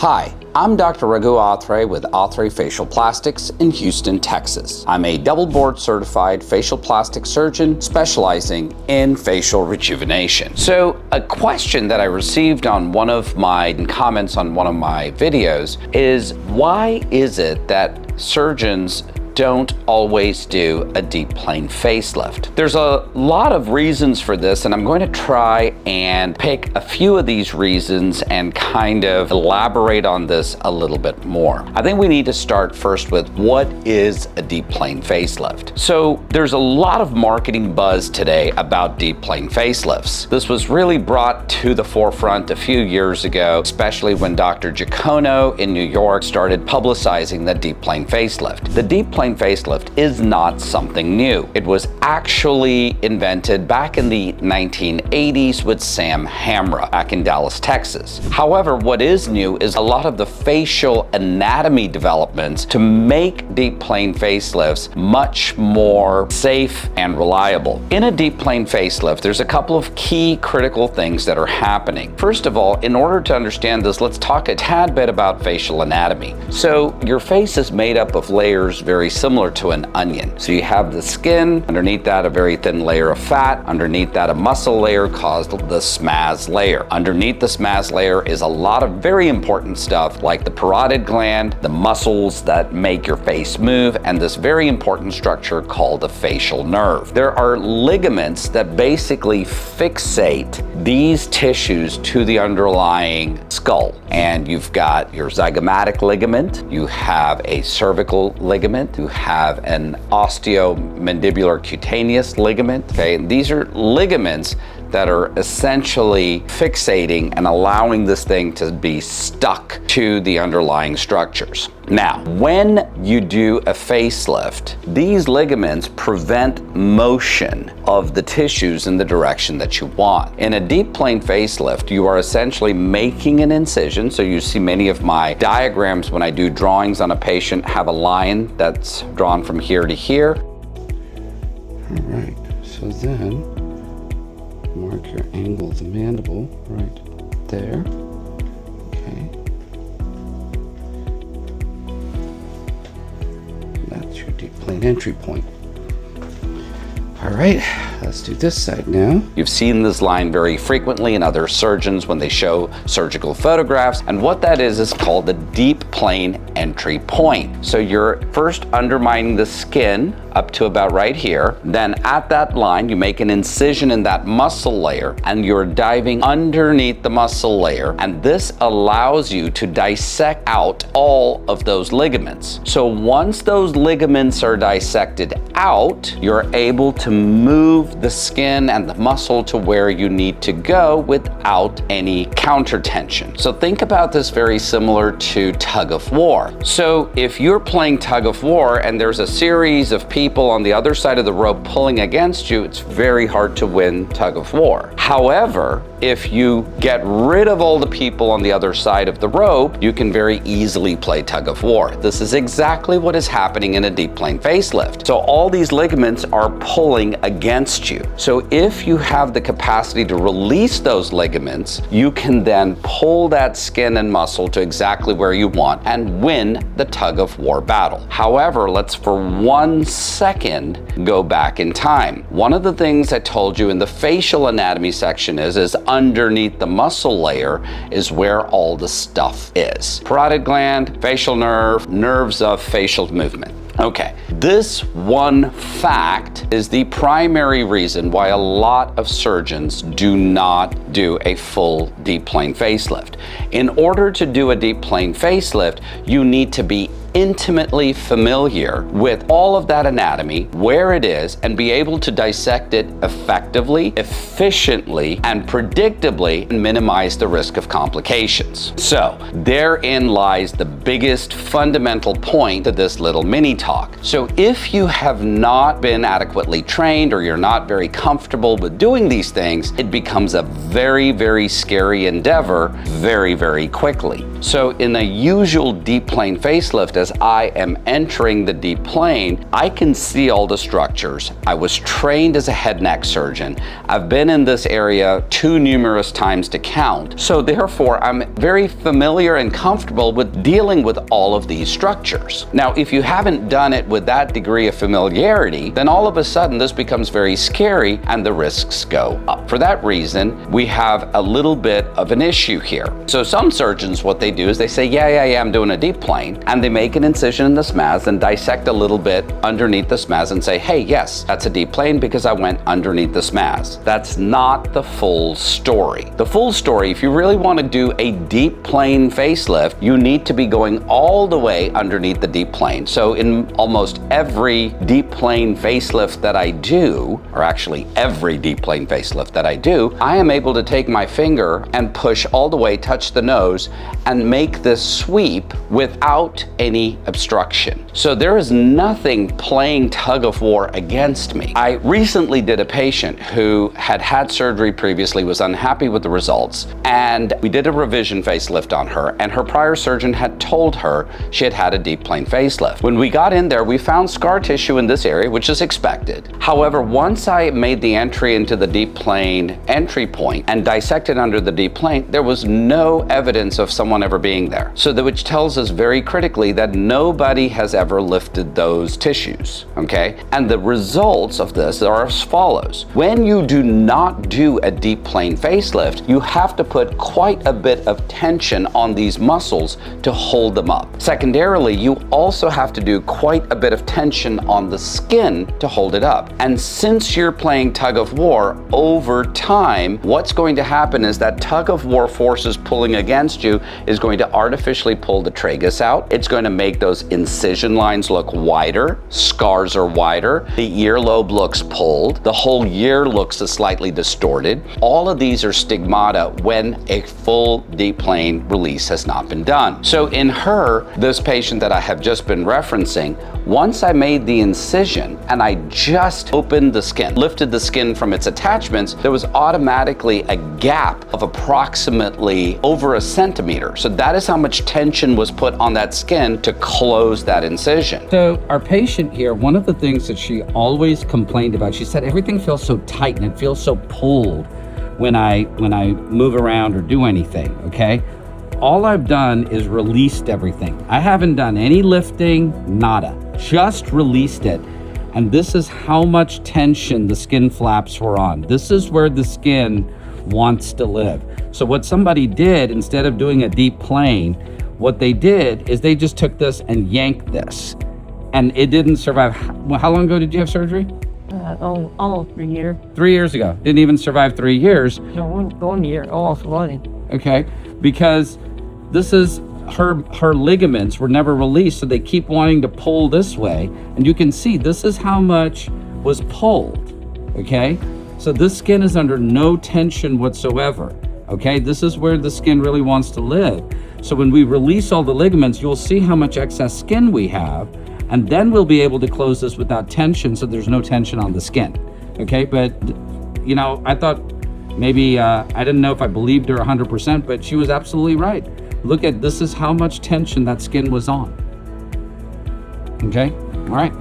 Hi, I'm Dr. Raghu Athre with Athre Facial Plastics in Houston, Texas. I'm a double board certified facial plastic surgeon specializing in facial rejuvenation. So a question that I received on one of my comments on one of my videos is, why is it that surgeons don't always do a deep plane facelift? There's a lot of reasons for this, and I'm going to try and pick a few of these reasons and kind of elaborate on this a little bit more. I think we need to start first with, what is a deep plane facelift? So there's a lot of marketing buzz today about deep plane facelifts. This was really brought to the forefront a few years ago, especially when Dr. Giacono in New York started publicizing the deep plane facelift. The deep plane facelift is not something new. It was actually invented back in the 1980s with Sam Hamra back in Dallas, Texas. However, what is new is a lot of the facial anatomy developments to make deep plane facelifts much more safe and reliable. In a deep plane facelift, there's a couple of key critical things that are happening. First of all, in order to understand this, let's talk a tad bit about facial anatomy. So your face is made up of layers very similar to an onion. So you have the skin, underneath that a very thin layer of fat, underneath that a muscle layer called the SMAS layer. Underneath the SMAS layer is a lot of very important stuff like the parotid gland, the muscles that make your face move, and this very important structure called the facial nerve. There are ligaments that basically fixate these tissues to the underlying skull. And you've got your zygomatic ligament, you have a cervical ligament, you have an osteomandibular cutaneous ligament. Okay, these are ligaments that are essentially fixating and allowing this thing to be stuck to the underlying structures. Now, when you do a facelift, these ligaments prevent motion of the tissues in the direction that you want. In a deep plane facelift, you are essentially making an incision. So you see many of my diagrams when I do drawings on a patient have a line that's drawn from here to here. All right, so then mark your angle of the mandible right there. Okay. That's your deep plane entry point. All right, let's do this side now. You've seen this line very frequently in other surgeons when they show surgical photographs, and what that is called the deep plane entry point. So you're first undermining the skin up to about right here. Then at that line, you make an incision in that muscle layer, and you're diving underneath the muscle layer, and this allows you to dissect out all of those ligaments. So once those ligaments are dissected out, you're able to move the skin and the muscle to where you need to go without any counter tension. So think about this very similar to tug of war. So if you're playing tug of war and there's a series of people on the other side of the rope pulling against you, it's very hard to win tug of war. However, if you get rid of all the people on the other side of the rope, you can very easily play tug of war. This is exactly what is happening in a deep plane facelift. So all these ligaments are pulling against you. So if you have the capacity to release those ligaments, you can then pull that skin and muscle to exactly where you want and win the tug of war battle. However, let's for 1 second go back in time. One of the things I told you in the facial anatomy section is underneath the muscle layer is where all the stuff is. Parotid gland, facial nerve, nerves of facial movement. Okay, this one fact is the primary reason why a lot of surgeons do not do a full deep plane facelift. In order to do a deep plane facelift, you need to be intimately familiar with all of that anatomy, where it is, and be able to dissect it effectively, efficiently, and predictably, and minimize the risk of complications. So therein lies the biggest fundamental point to this little mini talk. So if you have not been adequately trained or you're not very comfortable with doing these things, it becomes a very, very scary endeavor very, very quickly. So in a usual deep plane facelift, as I am entering the deep plane, I can see all the structures. I was trained as a head neck surgeon. I've been in this area too numerous times to count. So therefore, I'm very familiar and comfortable with dealing with all of these structures. Now, if you haven't done it with that degree of familiarity, then all of a sudden this becomes very scary and the risks go up. For that reason, we have a little bit of an issue here. So some surgeons, what they do is they say, yeah, I'm doing a deep plane, and they make an incision in the SMAS and dissect a little bit underneath the SMAS and say, hey, yes, that's a deep plane because I went underneath the SMAS. That's not the full story. The full story, if you really want to do a deep plane facelift, you need to be going all the way underneath the deep plane. So in almost every deep plane facelift that I do, or actually every deep plane facelift that I do, I am able to take my finger and push all the way, touch the nose, and make this sweep without any obstruction. So there is nothing playing tug of war against me. I recently did a patient who had had surgery previously, was unhappy with the results, and we did a revision facelift on her, and her prior surgeon had told her she had had a deep plane facelift. When we got in there, we found scar tissue in this area, which is expected. However, once I made the entry into the deep plane entry point and dissected under the deep plane, there was no evidence of someone ever being there. So that which tells us very critically that nobody has ever lifted those tissues, okay? And the results of this are as follows. When you do not do a deep plane facelift, you have to put quite a bit of tension on these muscles to hold them up. Secondarily, you also have to do quite a bit of tension on the skin to hold it up. And since you're playing tug of war, over time, what's going to happen is that tug of war forces pulling against you is going to artificially pull the tragus out. It's going to make those incision lines look wider, scars are wider, the earlobe looks pulled, the whole ear looks slightly distorted. All of these are stigmata when a full deep plane release has not been done. So in her, this patient that I have just been referencing, once I made the incision and I just opened the skin, lifted the skin from its attachments, there was automatically a gap of approximately over a centimeter. So that is how much tension was put on that skin to close that incision. So our patient here, one of the things that she always complained about, she said everything feels so tight and it feels so pulled when I move around or do anything, okay? All I've done is released everything. I haven't done any lifting, nada, just released it. And this is how much tension the skin flaps were on. This is where the skin wants to live. So what somebody did, instead of doing a deep plane, what they did is they just took this and yanked this. And it didn't survive. How long ago did you have surgery? Almost 3 years. 3 years ago. Didn't even survive 3 years. No, 1 year, almost 1. Okay, because this is her ligaments were never released, so they keep wanting to pull this way. And you can see this is how much was pulled, okay? So this skin is under no tension whatsoever, okay? This is where the skin really wants to live. So when we release all the ligaments, you'll see how much excess skin we have, and then we'll be able to close this without tension, so there's no tension on the skin, okay? But, you know, I thought maybe, I didn't know if I believed her 100%, but she was absolutely right. Look at, this is how much tension that skin was on. Okay, all right.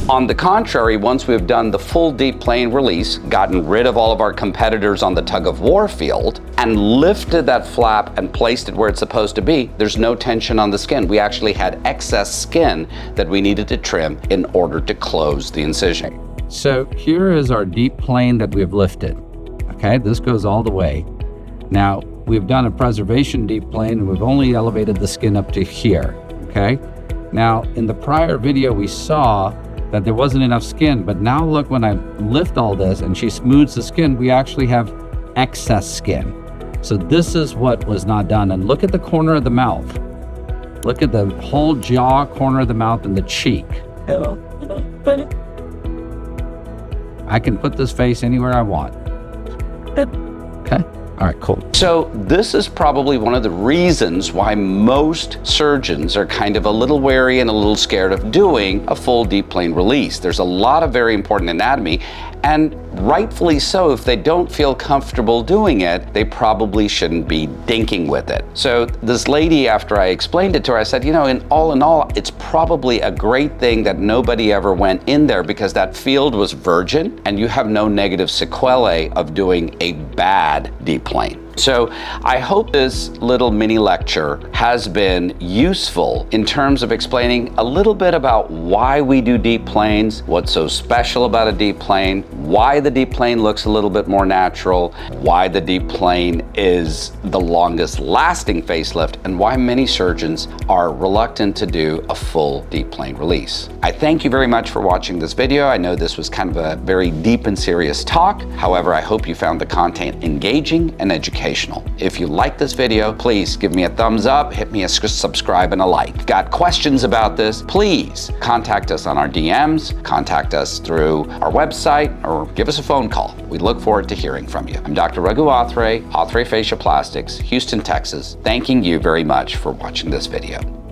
On the contrary, once we've done the full deep plane release, gotten rid of all of our competitors on the tug of war field, and lifted that flap and placed it where it's supposed to be, there's no tension on the skin. We actually had excess skin that we needed to trim in order to close the incision. So here is our deep plane that we've lifted. Okay, this goes all the way. Now, we've done a preservation deep plane and we've only elevated the skin up to here, okay? Now, in the prior video, we saw that there wasn't enough skin, but now look, when I lift all this and she smooths the skin, we actually have excess skin. So this is what was not done. And look at the corner of the mouth. Look at the whole jaw, corner of the mouth, and the cheek. I can put this face anywhere I want. Okay? All right, cool. So this is probably one of the reasons why most surgeons are kind of a little wary and a little scared of doing a full deep plane release. There's a lot of very important anatomy, and rightfully so, if they don't feel comfortable doing it, they probably shouldn't be dinking with it. So this lady, after I explained it to her, I said, you know, in all, it's probably a great thing that nobody ever went in there, because that field was virgin and you have no negative sequelae of doing a bad deep plane. So I hope this little mini lecture has been useful in terms of explaining a little bit about why we do deep planes, what's so special about a deep plane, why the deep plane looks a little bit more natural, why the deep plane is the longest lasting facelift, and why many surgeons are reluctant to do a full deep plane release. I thank you very much for watching this video. I know this was kind of a very deep and serious talk. However, I hope you found the content engaging and educational. If you like this video, please give me a thumbs up, hit me a subscribe and a like. If you've got questions about this, please contact us on our DMs, contact us through our website, or give us a phone call. We look forward to hearing from you. I'm Dr. Raghu Athre, Athre Facial Plastics, Houston, Texas, thanking you very much for watching this video.